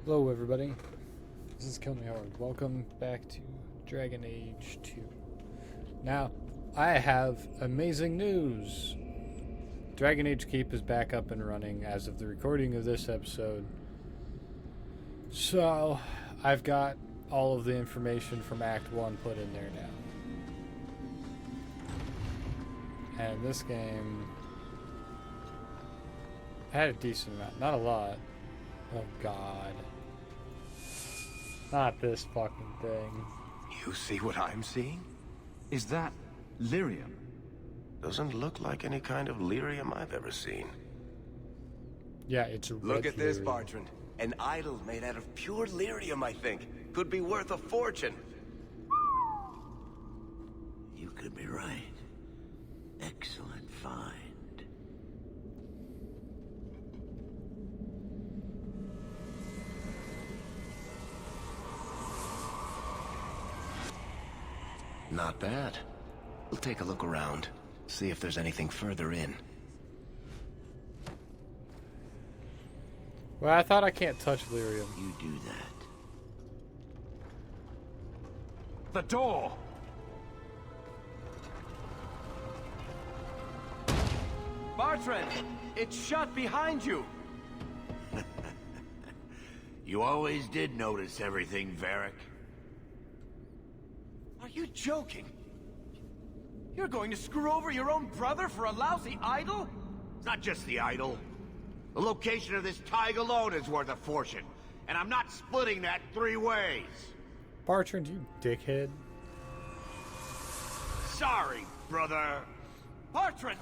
Hello everybody, this is Kill Me Hard. Welcome back to Dragon Age 2. Now, I have amazing news! Dragon Age Keep is back up and running as of the recording of this episode. So, I've got all of the information from Act 1 put in there now. And this game had a decent amount, not a lot. Oh god. Not this fucking thing. You see what I'm seeing? Is that Lyrium? Doesn't look like any kind of lyrium I've ever seen. Yeah, it's a Look at this, lyrium. Bartrand. An idol made out of pure lyrium, I think. Could be worth a fortune. You could be right. Excellent find. Not bad. We'll take a look around. See if there's anything further in. Well, I thought I can't touch lyrium. You do that. The door! Bartrand! It's shut behind you! You always did notice everything, Varric. Are you joking? You're going to screw over your own brother for a lousy idol? It's not just the idol. The location of this tag alone is worth a fortune. And I'm not splitting that 3 ways. Bartrand, you dickhead. Sorry, brother. Bartrand!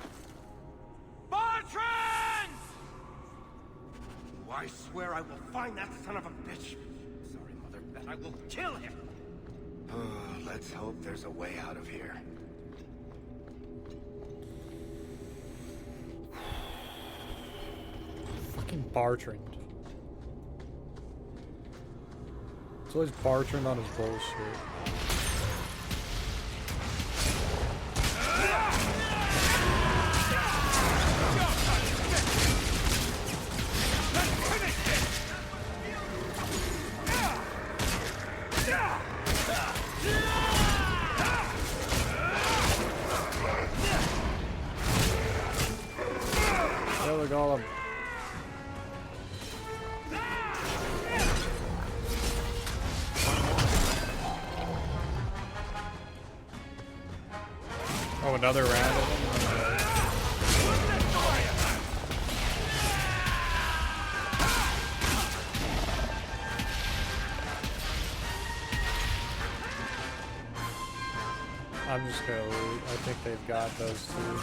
Bartrand! Oh, I swear I will find that son of a bitch. Sorry, Mother Bet, I will kill him. Oh, let's hope there's a way out of here. Fucking Bartrand. It's always Bartrand on his bullshit. Kill the golem. Oh, another round of them? I'm just gonna loot. I think they've got those two.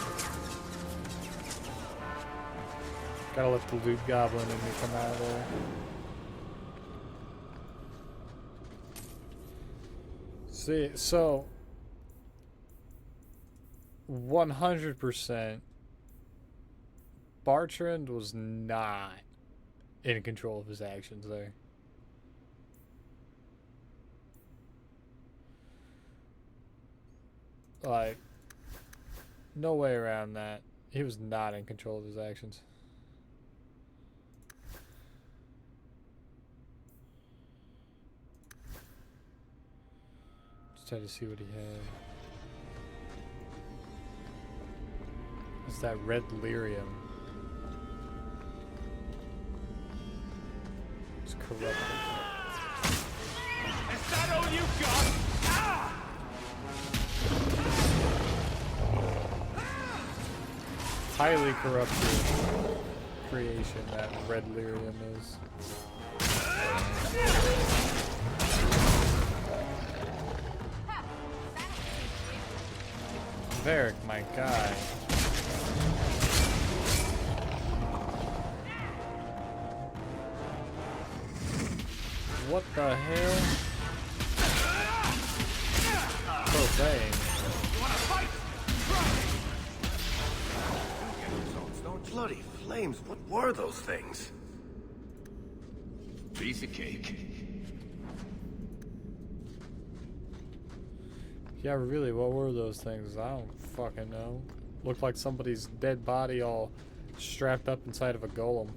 Gotta let the loot goblin in me come out of there. See, so 100% Bartrand was not in control of his actions there. Like, no way around that. He was not in control of his actions. Just try to see what he had. It's that red lyrium. It's corrupted. Is that all you got? Ah! Highly corrupted creation that red lyrium is. Varric, my guy. What the hell? Profane. Bloody flames, what were those things? Piece of cake. Yeah, really, what were those things? I don't fucking know. Looked like somebody's dead body all strapped up inside of a golem.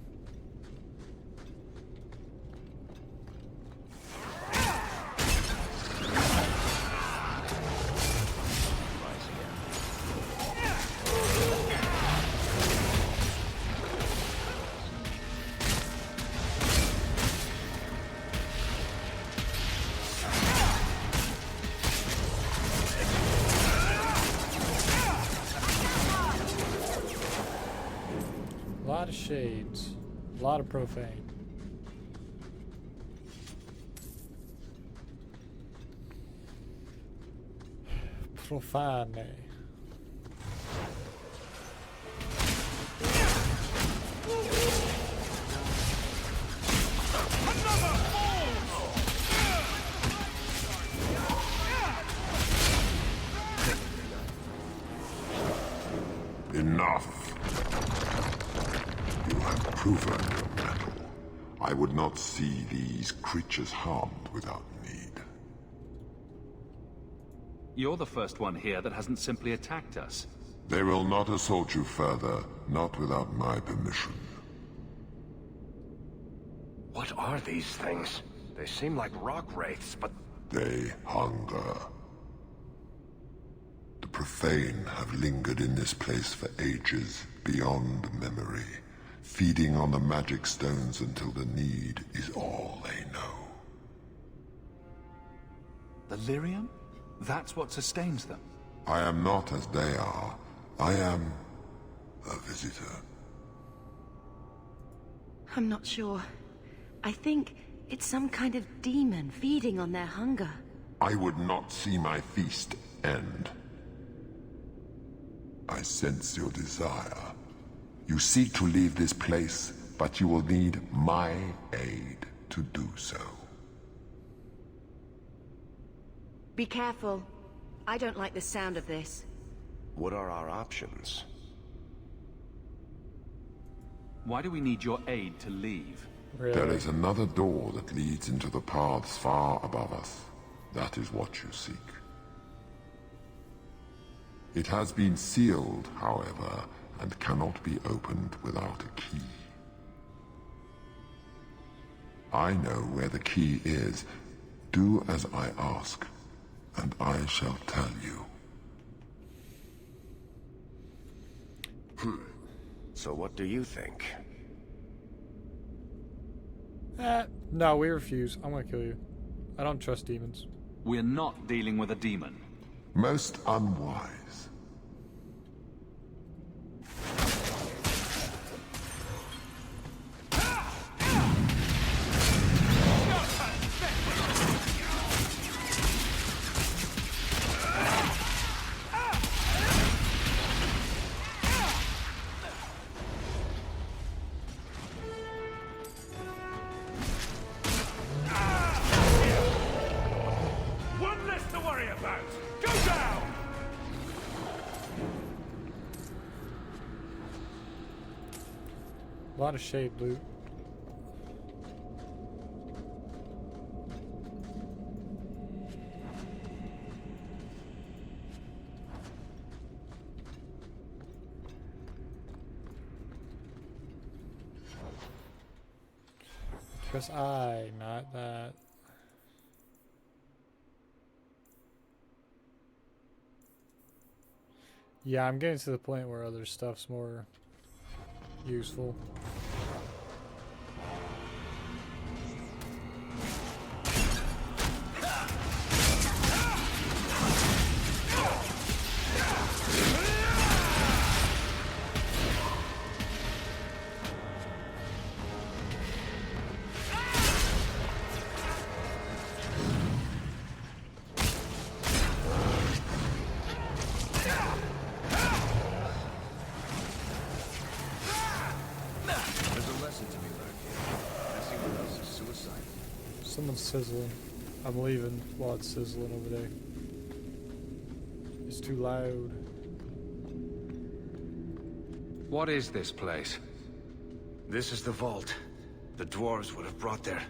shades. A lot of profane. Profane. Enough. You have proven your mettle. I would not see these creatures harmed without need. You're the first one here that hasn't simply attacked us. They will not assault you further, not without my permission. What are these things? They seem like rock wraiths, but... They hunger. The profane have lingered in this place for ages, beyond memory, feeding on the magic stones until the need is all they know. The Lyrium? That's what sustains them. I am not as they are. I am a visitor. I'm not sure. I think it's some kind of demon feeding on their hunger. I would not see my feast end. I sense your desire. You seek to leave this place, but you will need my aid to do so. Be careful. I don't like the sound of this. what are our options? Why do we need your aid to leave? Really? There is another door that leads into the paths far above us. That is what you seek. It has been sealed, however, and cannot be opened without a key. I know where the key is. Do as I ask, and I shall tell you. So what do you think? No, we refuse. I'm gonna kill you. I don't trust demons. We're not dealing with a demon. Most unwise. One less to worry about! Go down! A lot of shade loot. Press I, not that. Yeah, I'm getting to the point where other stuff's more useful. There's a lesson to be learned here. Messing with us is suicide. Someone's sizzling. I'm leaving while it's sizzling over there. It's too loud. What is this place? This is the vault. The dwarves would have brought their...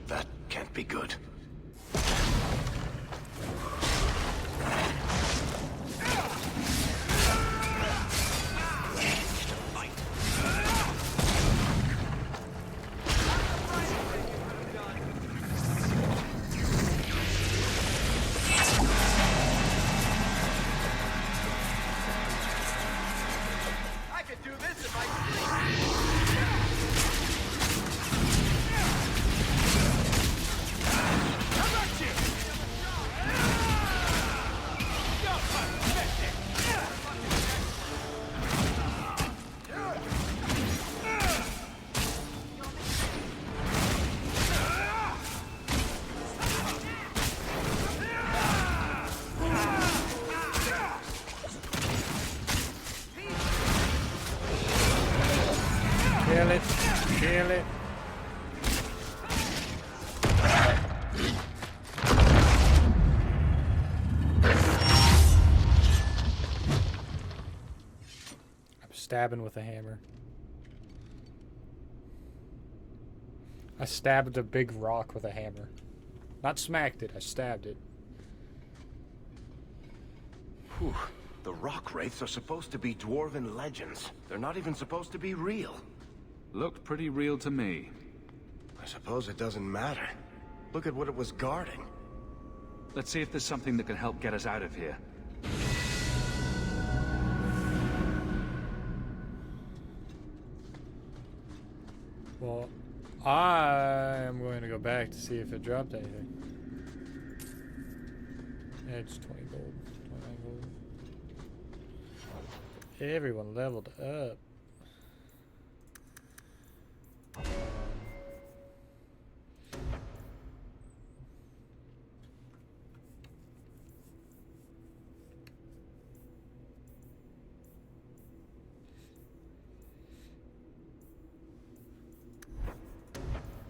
That can't be good. Kill it. Kill it. I'm stabbing with a hammer. I stabbed a big rock with a hammer. Not smacked it, I stabbed it. Whew. The rock wraiths are supposed to be dwarven legends. They're not even supposed to be real. Looked pretty real to me. I suppose it doesn't matter. Look at what it was guarding. Let's see if there's something that can help get us out of here. Well, I am going to go back to see if it dropped anything. Yeah, it's 20 gold. 29 gold. Everyone leveled up.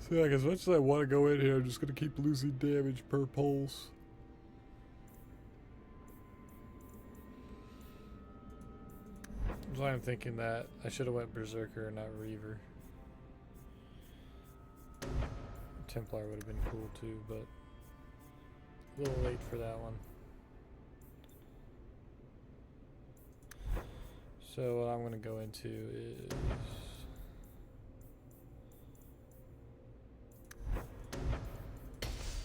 So like, as much as I want to go in here, I'm just going to keep losing damage per pulse. So I'm thinking that I should have went Berserker and not Reaver. Templar would have been cool too, but a little late for that one. So what I'm going to go into is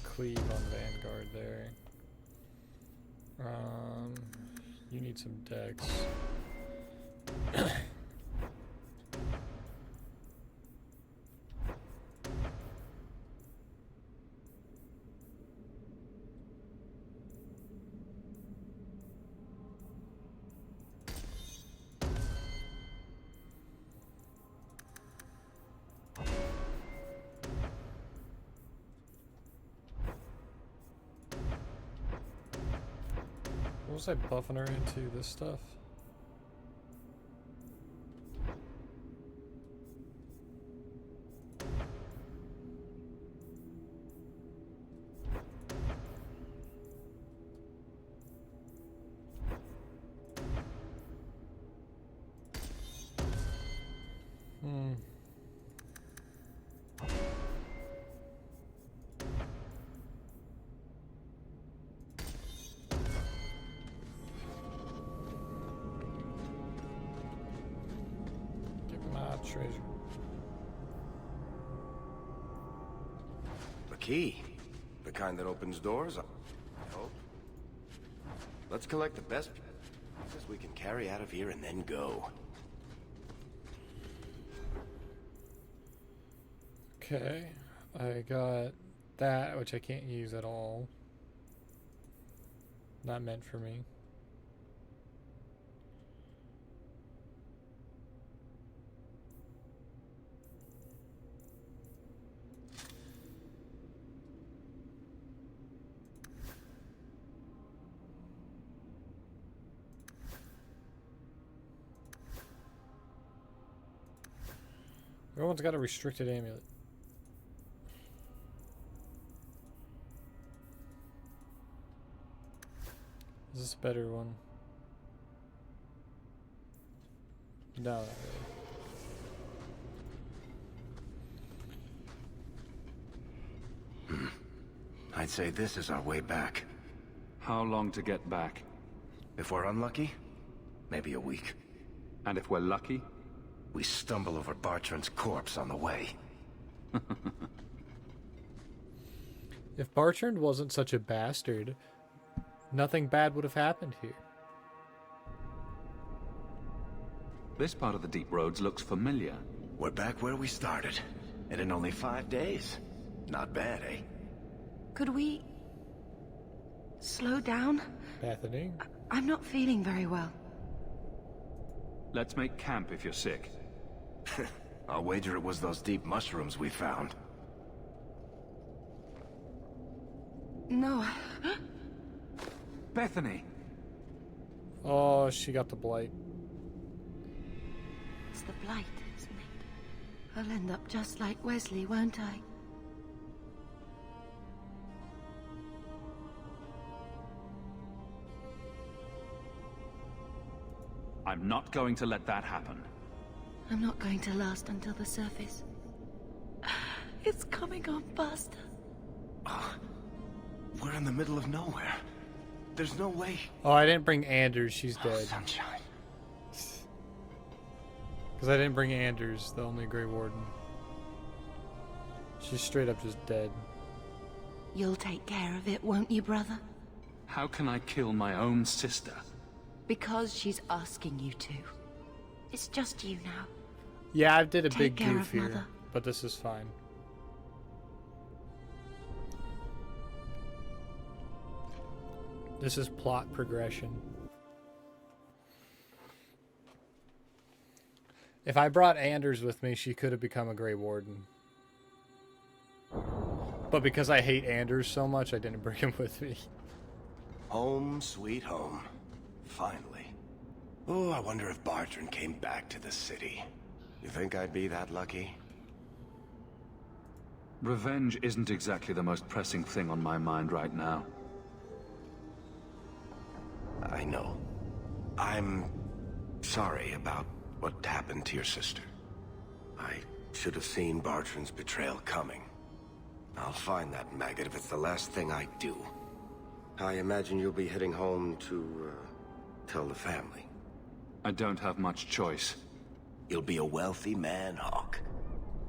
Cleave on Vanguard there. You need some dex. What was I buffing her into? This stuff? Treasure. The key. The kind that opens doors, I hope. Let's collect the best pieces we can carry out of here and then go. Okay. I got that, which I can't use at all. Not meant for me. Everyone's got a restricted amulet. Is this a better one? No, not really. I'd say this is our way back. How long to get back? If we're unlucky, maybe a week. And if we're lucky? We stumble over Bartrand's corpse on the way. If Bartrand wasn't such a bastard, nothing bad would have happened here. This part of the deep roads looks familiar. We're back where we started. And in only 5 days. Not bad, eh? Could we slow down? Bethany? I'm not feeling very well. Let's make camp if you're sick. I'll wager it was those deep mushrooms we found. No. Bethany! Oh, she got the blight. It's the blight, isn't it? I'll end up just like Wesley, won't I? I'm not going to let that happen. I'm not going to last until the surface. It's coming on faster. We're in the middle of nowhere. There's no way. Oh, I didn't bring Anders. She's dead. Sunshine. Because I didn't bring Anders, the only Grey Warden. She's straight up just dead. You'll take care of it, won't you, brother? How can I kill my own sister? Because she's asking you to. It's just you now. Yeah, I did a Take big care goof of here, Mother. but this is fine. This is plot progression. If I brought Anders with me, she could have become a Grey Warden. But because I hate Anders so much, I didn't bring him with me. Home, sweet home. Finally. Oh, I wonder if Bartrand came back to the city. You think I'd be that lucky? Revenge isn't exactly the most pressing thing on my mind right now. I know. I'm sorry about what happened to your sister. I should have seen Bartrand's betrayal coming. I'll find that maggot if it's the last thing I do. I imagine you'll be heading home to, tell the family. I don't have much choice. You'll be a wealthy man, Hawk.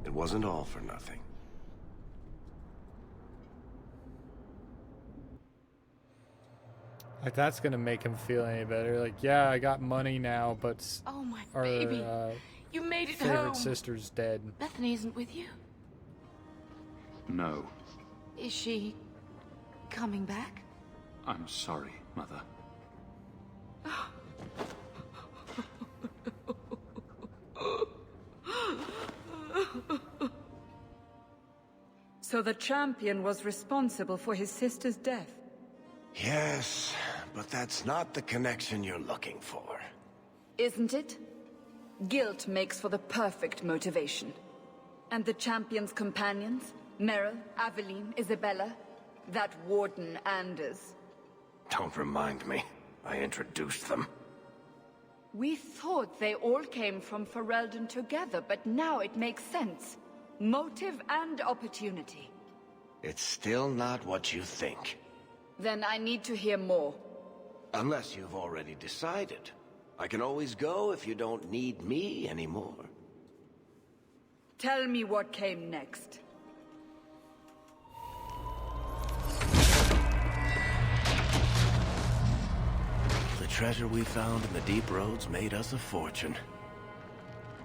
It wasn't all for nothing. Like, that's gonna make him feel any better. Like, yeah, I got money now, but Oh, my our baby. You made it favorite home. sister's dead. Bethany isn't with you. No. Is she coming back? I'm sorry, Mother. So the champion was responsible for his sister's death? Yes, but that's not the connection you're looking for. Isn't it? Guilt makes for the perfect motivation. And the champion's companions? Meryl, Aveline, Isabella? That Warden Anders? Don't remind me. I introduced them. We thought they all came from Ferelden together, but now it makes sense. Motive and opportunity. It's still not what you think. Then I need to hear more. Unless you've already decided. I can always go if you don't need me anymore. Tell me what came next. The treasure we found in the deep roads made us a fortune.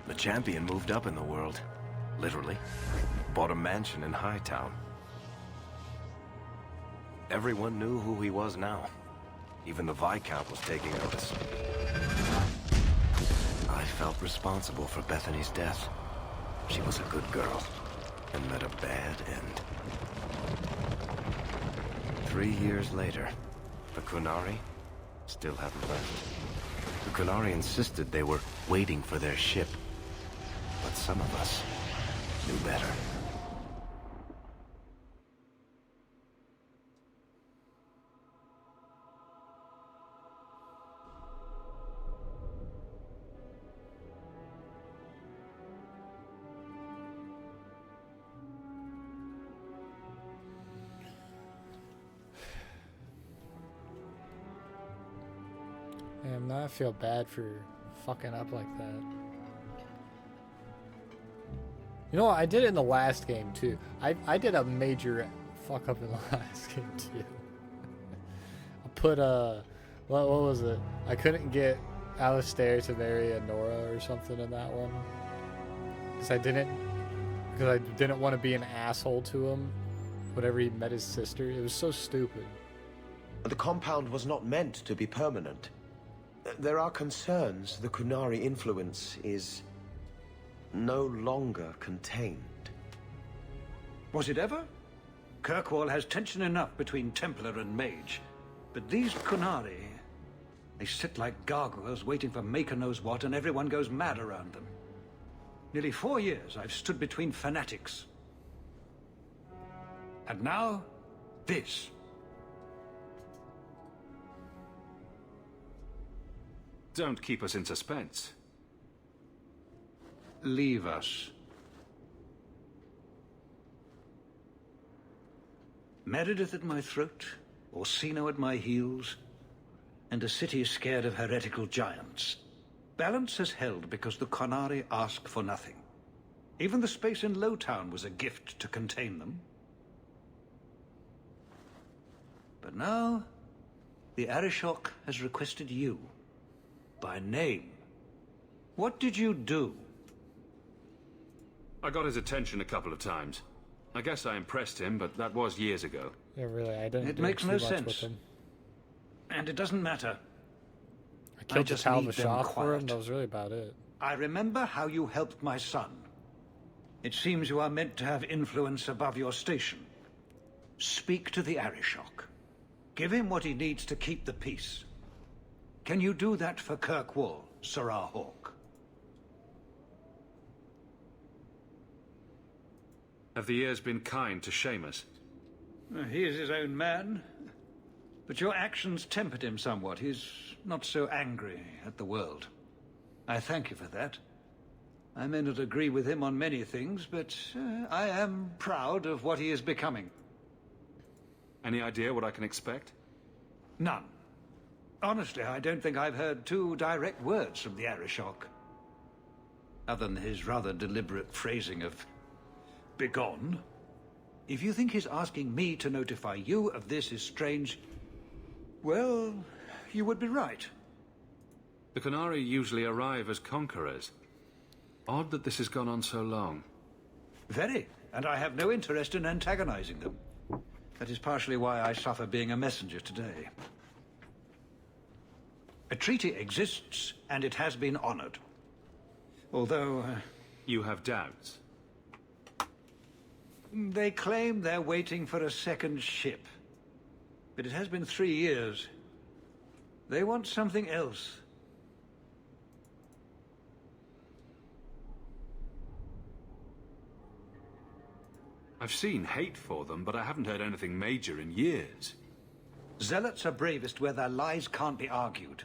The champion moved up in the world. Literally. Bought a mansion in Hightown. Everyone knew who he was now. Even the Viscount was taking notice. I felt responsible for Bethany's death. She was a good girl, and met a bad end. 3 years later, the Qunari still haven't left. The Qunari insisted they were waiting for their ship. But some of us knew better. Damn, now I feel bad for fucking up like that. You know what? I did it in the last game too. I did a major fuck up in the last game too. I put what was it? I couldn't get Alistair to marry a Nora or something in that one. Because I didn't want to be an asshole to him whenever he met his sister. It was so stupid. The compound was not meant to be permanent. There are concerns the Qunari influence is no longer contained. Was it ever? Kirkwall has tension enough between Templar and Mage. But these Qunari, they sit like gargoyles waiting for Maker knows what, and everyone goes mad around them. Nearly 4 years I've stood between fanatics. And now, this. Don't keep us in suspense. Leave us. Meredith at my throat, Orsino at my heels, and a city scared of heretical giants. Balance has held because the Qunari ask for nothing. Even the space in Lowtown was a gift to contain them. But now, the Arishok has requested you. By name. What did you do? I got his attention a couple of times. I guess I impressed him, but that was years ago. Yeah, really, I didn't. It do makes too no much sense. with him. And it doesn't matter. I killed the just need them shop for him. quiet. That was really about it. I remember how you helped my son. It seems you are meant to have influence above your station. Speak to the Arishok. Give him what he needs to keep the peace. Can you do that for Kirkwall, Sirrah Hawk? Have the years been kind to Seamus? He is his own man. But your actions tempered him somewhat. He's not so angry at the world. I thank you for that. I may not agree with him on many things, but I am proud of what he is becoming. Any idea what I can expect? None. Honestly, I don't think I've heard 2 direct words from the Arishok. Other than his rather deliberate phrasing of begone. If you think his asking me to notify you of this is strange, well, you would be right. The Qunari usually arrive as conquerors. Odd that this has gone on so long. Very, and I have no interest in antagonizing them. That is partially why I suffer being a messenger today. A treaty exists, and it has been honored. Although... You have doubts? They claim they're waiting for a second ship. But it has been 3 years. They want something else. I've seen hate for them, but I haven't heard anything major in years. Zealots are bravest where their lies can't be argued.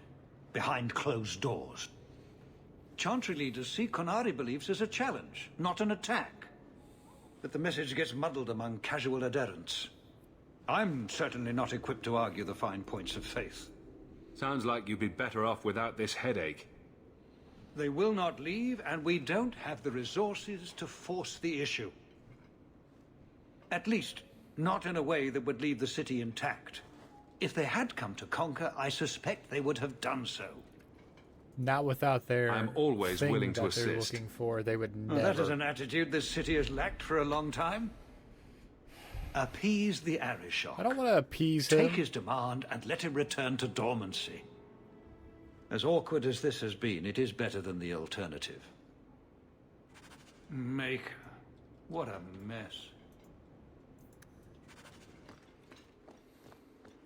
Behind closed doors. Chantry leaders see Qunari beliefs as a challenge, not an attack. But the message gets muddled among casual adherents. I'm certainly not equipped to argue the fine points of faith. Sounds like you'd be better off without this headache. They will not leave, and we don't have the resources to force the issue. At least, not in a way that would leave the city intact. If they had come to conquer, I suspect they would have done so. Not without their I'm always thing willing to that they're assist. looking for. They would Well, never. that is an attitude this city has lacked for a long time. Appease the Arishok. I don't want to appease him. Take his demand and let him return to dormancy. As awkward as this has been, it is better than the alternative. Maker. What a mess.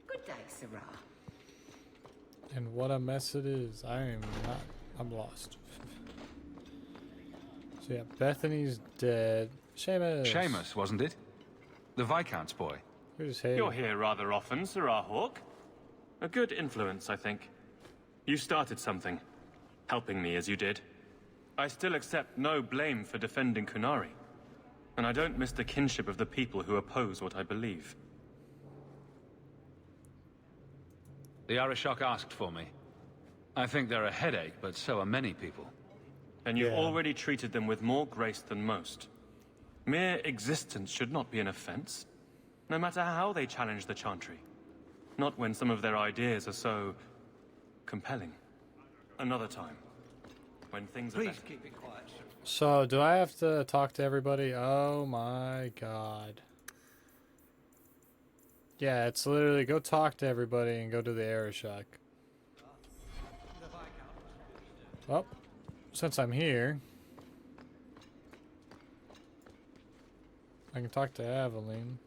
Good day, Sirrah. And what a mess it is. I'm lost. So yeah, Bethany's dead. Seamus. Seamus, wasn't it? The Viscount's boy. Who's here? You're here rather often, Sirrah Hawk. A good influence, I think. You started something, helping me as you did. I still accept no blame for defending Qunari. And I don't miss the kinship of the people who oppose what I believe. The Arishok asked for me. I think they're a headache, but so are many people. And you've already treated them with more grace than most. Mere existence should not be an offense, no matter how they challenge the Chantry. Not when some of their ideas are so compelling. Another time, when things are Please better. keep it quiet, sir. So, do I have to talk to everybody? Oh my god. Yeah, it's literally go talk to everybody and go to the Arishok. Well, since I'm here, I can talk to Aveline.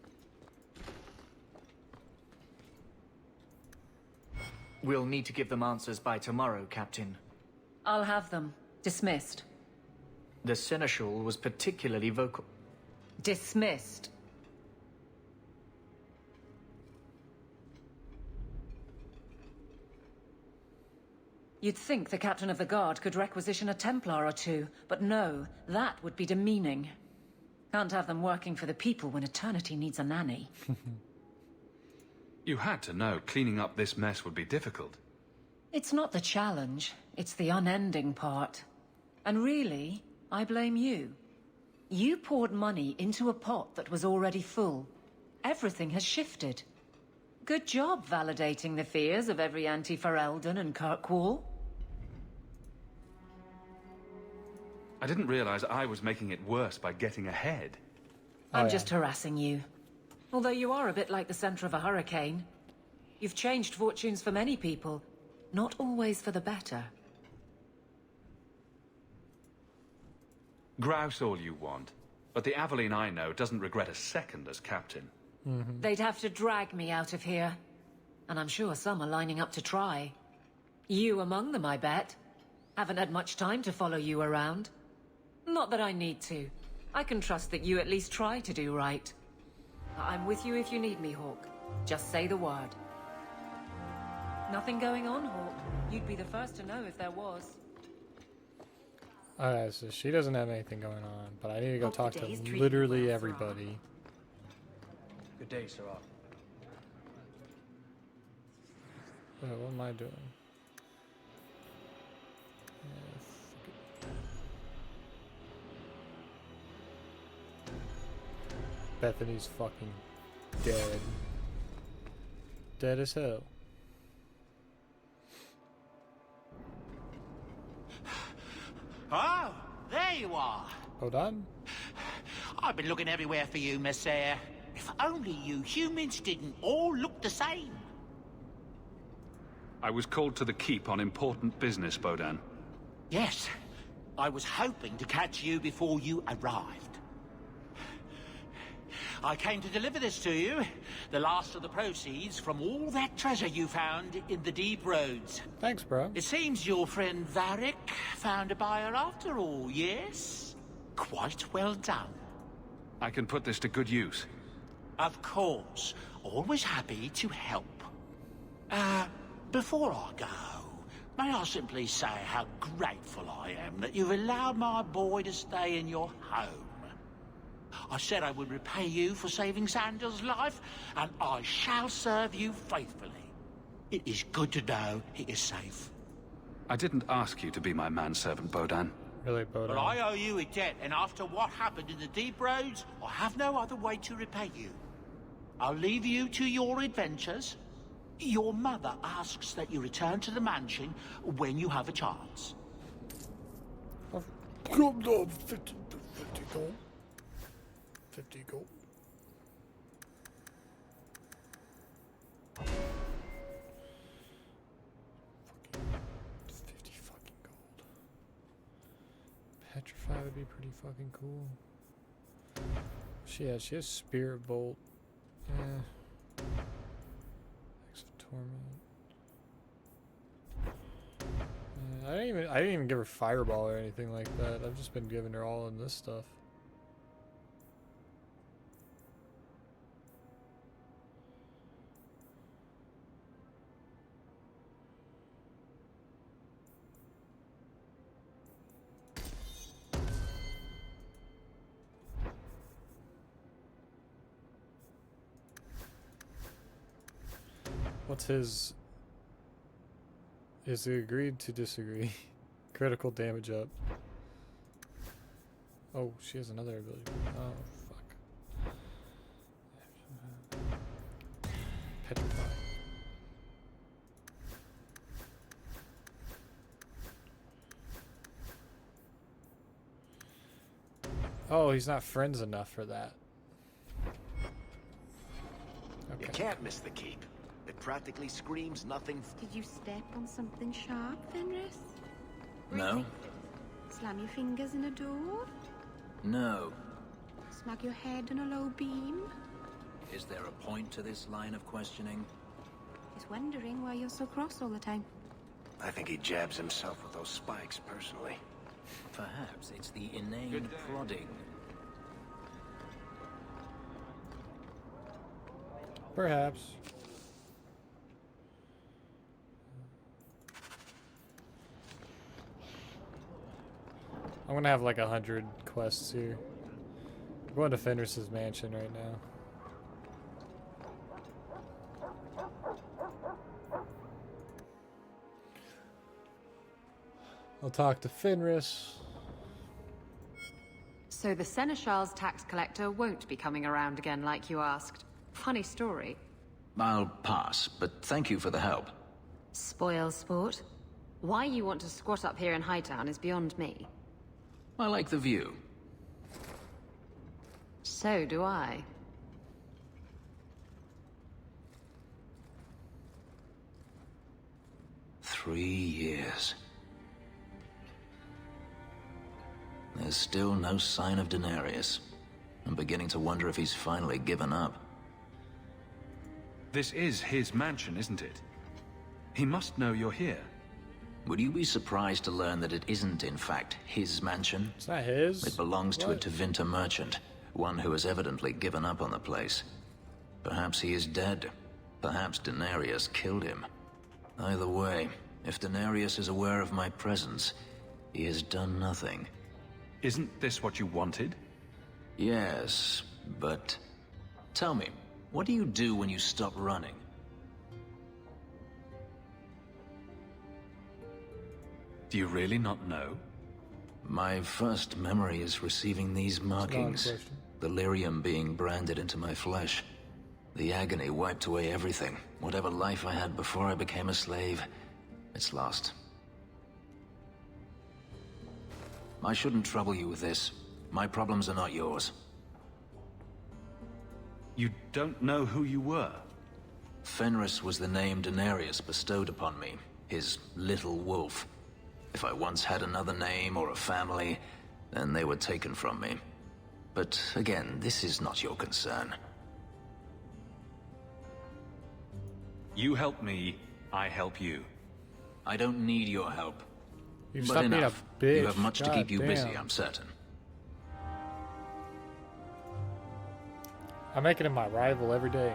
We'll need to give them answers by tomorrow, Captain. I'll have them. Dismissed. The seneschal was particularly vocal. Dismissed. You'd think the captain of the guard could requisition a Templar or two, but no, that would be demeaning. Can't have them working for the people when eternity needs a nanny. You had to know cleaning up this mess would be difficult. It's not the challenge, it's the unending part. And really, I blame you. You poured money into a pot that was already full. Everything has shifted. Good job validating the fears of every anti-Ferelden and Kirkwall. I didn't realize I was making it worse by getting ahead. I'm just harassing you. Although you are a bit like the center of a hurricane. You've changed fortunes for many people, not always for the better. Grouse all you want, but the Aveline I know doesn't regret a second as captain. They'd have to drag me out of here. And I'm sure some are lining up to try. You among them, I bet. Haven't had much time to follow you around. Not that I need to. I can trust that you at least try to do right. I'm with you if you need me, Hawk. Just say the word. Nothing going on, Hawk. You'd be the first to know if there was. Alright, so she doesn't have anything going on, but I need to go talk to literally everybody. Good day, Sirrah. What am I doing? Bethany's fucking dead. Dead as hell. Oh, there you are. Hold on. I've been looking everywhere for you, Messiah. If only you humans didn't all look the same. I was called to the keep on important business, Bodan. Yes, I was hoping to catch you before you arrived. I came to deliver this to you, the last of the proceeds from all that treasure you found in the deep roads. Thanks, bro. It seems your friend Varric found a buyer after all, yes? Quite well done. I can put this to good use. Of course. Always happy to help. Before I go, may I simply say how grateful I am that you've allowed my boy to stay in your home. I said I would repay you for saving Sandal's life, and I shall serve you faithfully. It is good to know he is safe. I didn't ask you to be my manservant, Bodan. Really, Bodan? But I owe you a debt, and after what happened in the deep roads, I have no other way to repay you. I'll leave you to your adventures. Your mother asks that you return to the mansion when you have a chance. Come on, 50 gold. 50 gold. Fucking 50 fucking gold. Petrify would be pretty fucking cool. She has Spirit Bolt. Yeah. X of Torment. I didn't even give her Fireball or anything like that. I've just been giving her all in this stuff. What's his... Is he agreed to disagree? Critical damage up. Oh, she has another ability. Oh, fuck. Petrify. Oh, he's not friends enough for that. Okay. You can't miss the keep. It practically screams nothing. Did you step on something sharp, Fenris? No. Slam your fingers in a door? No. Smack your head on a low beam? Is there a point to this line of questioning? Just wondering why you're so cross all the time. I think he jabs himself with those spikes, personally. Perhaps it's the inane prodding. Perhaps. I'm gonna have like 100 quests here. I'm going to Fenris's mansion right now. I'll talk to Fenris. So the Seneschal's tax collector won't be coming around again like you asked. Funny story. I'll pass, but thank you for the help. Spoil sport. Why you want to squat up here in Hightown is beyond me. I like the view. So do I. Three years. There's still no sign of Denarius. I'm beginning to wonder if he's finally given up. This is his mansion, isn't it? He must know you're here. Would you be surprised to learn that it isn't, in fact, his mansion? It's not his? It belongs to a Tevinter merchant, one who has evidently given up on the place. Perhaps he is dead. Perhaps Denarius killed him. Either way, if Denarius is aware of my presence, he has done nothing. Isn't this what you wanted? Yes, but... Tell me, what do you do when you stop running? Do you really not know? My first memory is receiving these markings. The Lyrium being branded into my flesh. The agony wiped away everything. Whatever life I had before I became a slave, it's lost. I shouldn't trouble you with this. My problems are not yours. You don't know who you were? Fenris was the name Denarius bestowed upon me, his little wolf. If I once had another name or a family, then they were taken from me. But again, this is not your concern. You help me, I help you. I don't need your help. You've But stopped being a enough. bitch. You have much to keep you busy, Goddamn. I'm certain. I make it in my rival every day.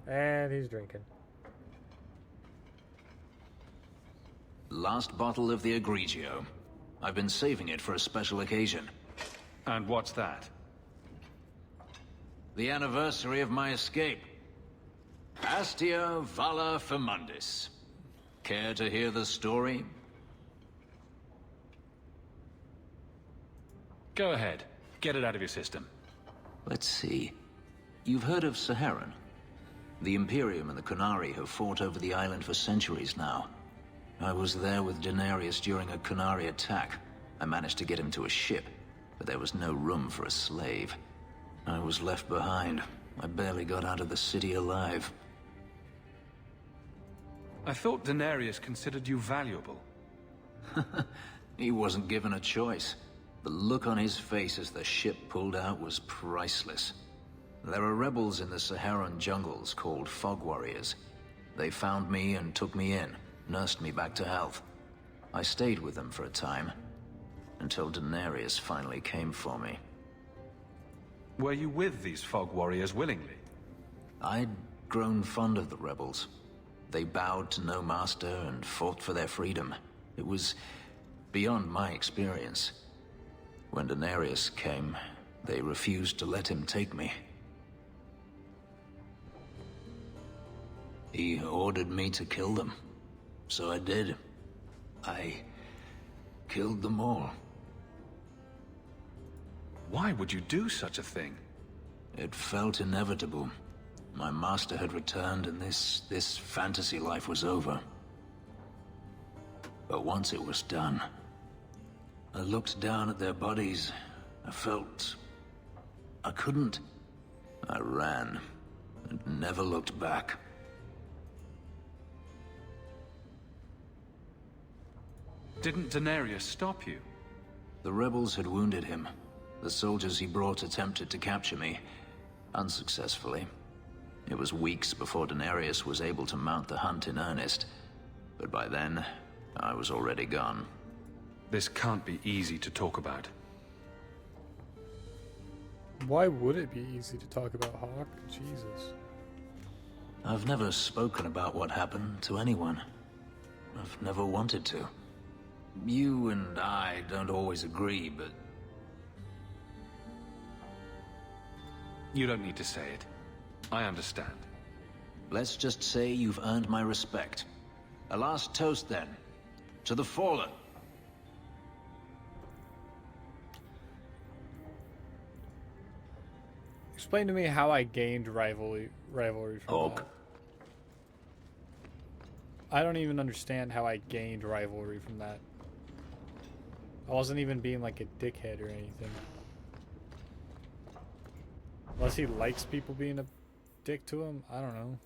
And he's drinking. Last bottle of the Egregio. I've been saving it for a special occasion. And what's that? The anniversary of my escape. Astia Vala Firmundis. Care to hear the story? Go ahead. Get it out of your system. Let's see. You've heard of Saharan? The Imperium and the Qunari have fought over the island for centuries now. I was there with Denarius during a Qunari attack. I managed to get him to a ship, but there was no room for a slave. I was left behind. I barely got out of the city alive. I thought Denarius considered you valuable. He wasn't given a choice. The look on his face as the ship pulled out was priceless. There are rebels in the Saharan jungles called Fog Warriors. They found me and took me in, nursed me back to health. I stayed with them for a time, until Denarius finally came for me. Were you with these Fog Warriors willingly? I'd grown fond of the rebels. They bowed to no master and fought for their freedom. It was beyond my experience. When Denarius came, they refused to let him take me. He ordered me to kill them. So I did. I killed them all. Why would you do such a thing? It felt inevitable. My master had returned and this fantasy life was over. But once it was done, I looked down at their bodies. I felt I couldn't. I ran and never looked back. Didn't Denarius stop you? The rebels had wounded him. The soldiers he brought attempted to capture me, unsuccessfully. It was weeks before Denarius was able to mount the hunt in earnest, but by then, I was already gone. This can't be easy to talk about. Why would it be easy to talk about, Hawk? Jesus. I've never spoken about what happened to anyone. I've never wanted to. You and I don't always agree, but... You don't need to say it. I understand. Let's just say you've earned my respect. A last toast, then. To the fallen. Explain to me how I gained rivalry from that. I don't even understand how I gained rivalry from that. I wasn't even being like a dickhead or anything. Unless he likes people being a dick to him, I don't know.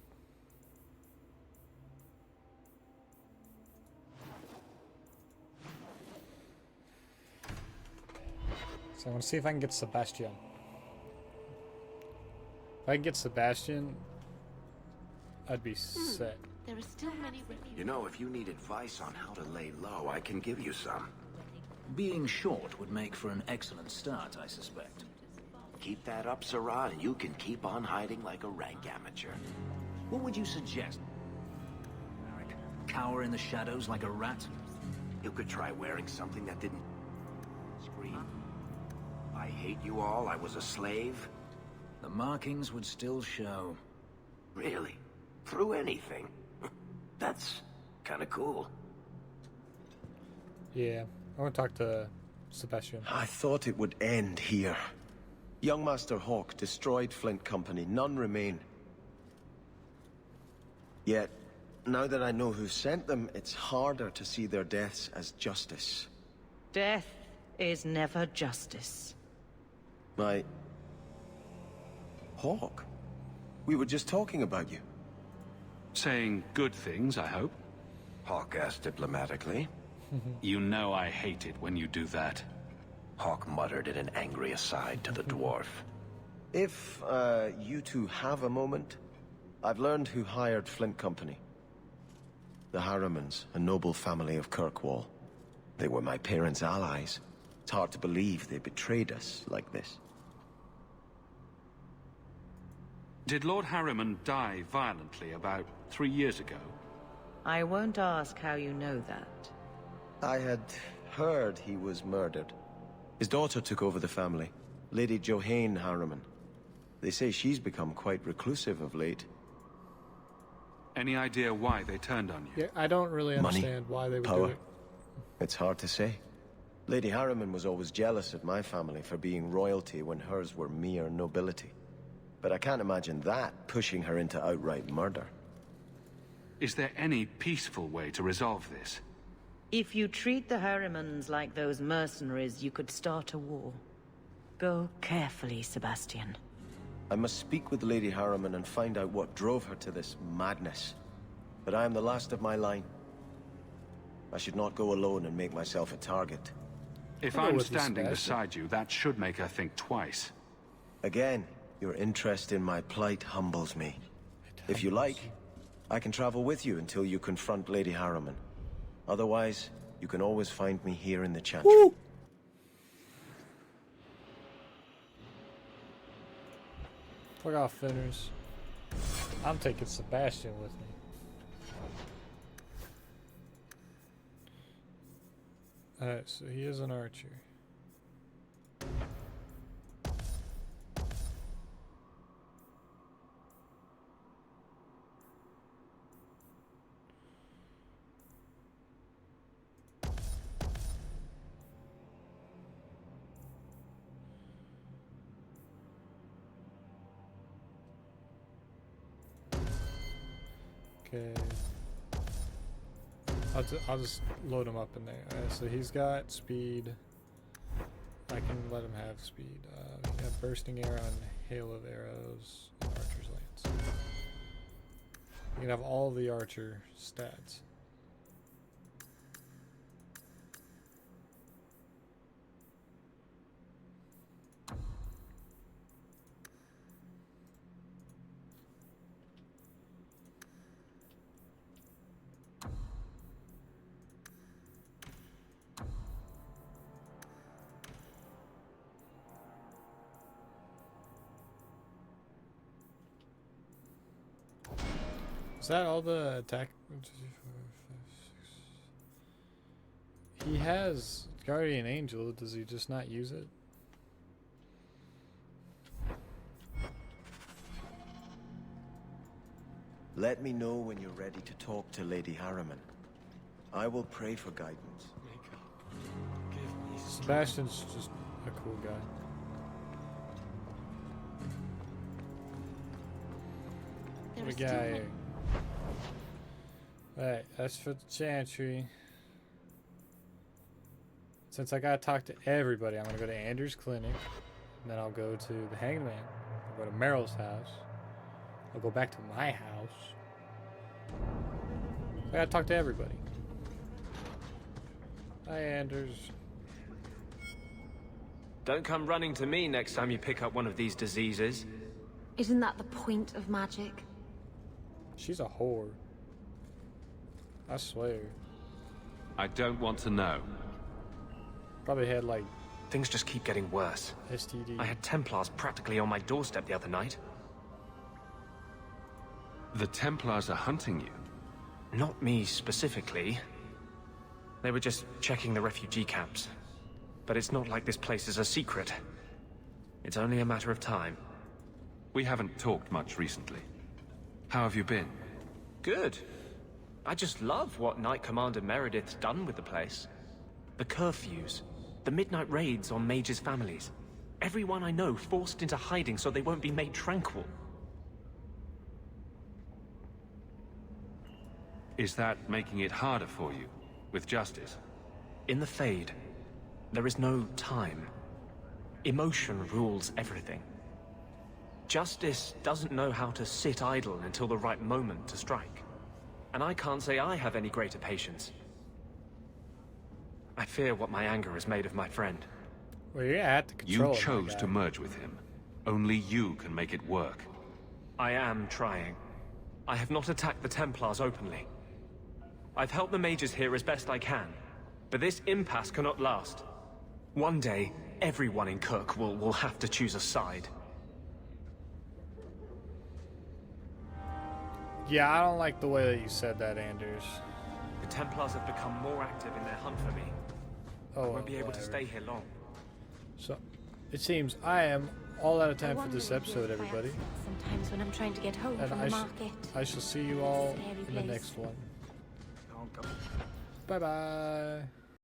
So I want to see if I can get Sebastian. If I can get Sebastian, I'd be set. There are still many... You know, if you need advice on how to lay low, I can give you some. Being short would make for an excellent start, I suspect. Keep that up, Sirrah, and you can keep on hiding like a rank amateur. What would you suggest? Cower in the shadows like a rat? You could try wearing something that didn't scream. I hate you all, I was a slave. The markings would still show. Really? Through anything? That's kind of cool. Yeah, I want to talk to Sebastian. I thought it would end here. Young Master Hawk destroyed Flint Company. None remain. Yet, now that I know who sent them, it's harder to see their deaths as justice. Death is never justice. Hawk? We were just talking about you. Saying good things, I hope. Hawk asked diplomatically. You know I hate it when you do that. Hawk muttered in an angry aside to the dwarf. If, you two have a moment, I've learned who hired Flint Company. The Harrimans, a noble family of Kirkwall. They were my parents' allies. It's hard to believe they betrayed us like this. Did Lord Harriman die violently about 3 years ago? I won't ask how you know that. I had heard he was murdered. His daughter took over the family, Lady Johanne Harriman. They say she's become quite reclusive of late. Any idea why they turned on you? Yeah, I don't really understand why they would do it. It's hard to say. Lady Harriman was always jealous of my family for being royalty when hers were mere nobility. But I can't imagine that pushing her into outright murder. Is there any peaceful way to resolve this? If you treat the Harrimans like those mercenaries, you could start a war. Go carefully, Sebastian. I must speak with Lady Harriman and find out what drove her to this madness. But I am the last of my line. I should not go alone and make myself a target. If I'm standing beside you, that should make her think twice. Again, your interest in my plight humbles me. If you like, I can travel with you until you confront Lady Harriman. Otherwise, you can always find me here in the Chantry. Woo! Fuck off, Finners. I'm taking Sebastian with me. Alright, so he is an archer. Okay. I'll just load him up in there. Alright, so he's got speed. I can let him have speed. He can have bursting arrow and hail of arrows and archer's lance. You can have all the archer stats. Is that all the attack? He has Guardian Angel. Does he just not use it? Let me know when you're ready to talk to Lady Harriman. I will pray for guidance. Sebastian's just a cool guy. What we got here? Alright, that's for the Chantry. Since I gotta talk to everybody, I'm gonna go to Andrew's clinic. And then I'll go to the Hangman. I'll go to Meryl's house. I'll go back to my house. I gotta talk to everybody. Hi, Anders. Don't come running to me next time you pick up one of these diseases. Isn't that the point of magic? She's a whore. I swear. I don't want to know. Probably had like Things just keep getting worse. STD. I had Templars practically on my doorstep the other night. The Templars are hunting you? Not me specifically. They were just checking the refugee camps. But it's not like this place is a secret. It's only a matter of time. We haven't talked much recently. How have you been? Good. I just love what Knight Commander Meredith's done with the place. The curfews, the midnight raids on mages' families. Everyone I know forced into hiding so they won't be made tranquil. Is that making it harder for you, with justice? In the Fade, there is no time. Emotion rules everything. Justice doesn't know how to sit idle until the right moment to strike. And I can't say I have any greater patience. I fear what my anger has made of my friend. Well, you're gonna have to control You it, chose my to guy. merge with him. Only you can make it work. I am trying. I have not attacked the Templars openly. I've helped the mages here as best I can, but this impasse cannot last. One day, everyone in Kirk will have to choose a side. Yeah, I don't like the way that you said that, Anders. The Templars have become more active in their hunt for me. I Oh, won't be able to whatever. stay here long. So, it seems I am all out of time for wonder this if you'll episode, fly everybody. accident sometimes when I'm trying to get home And from the market. I shall see you all Scary in the place. next one. Can't go. Bye-bye.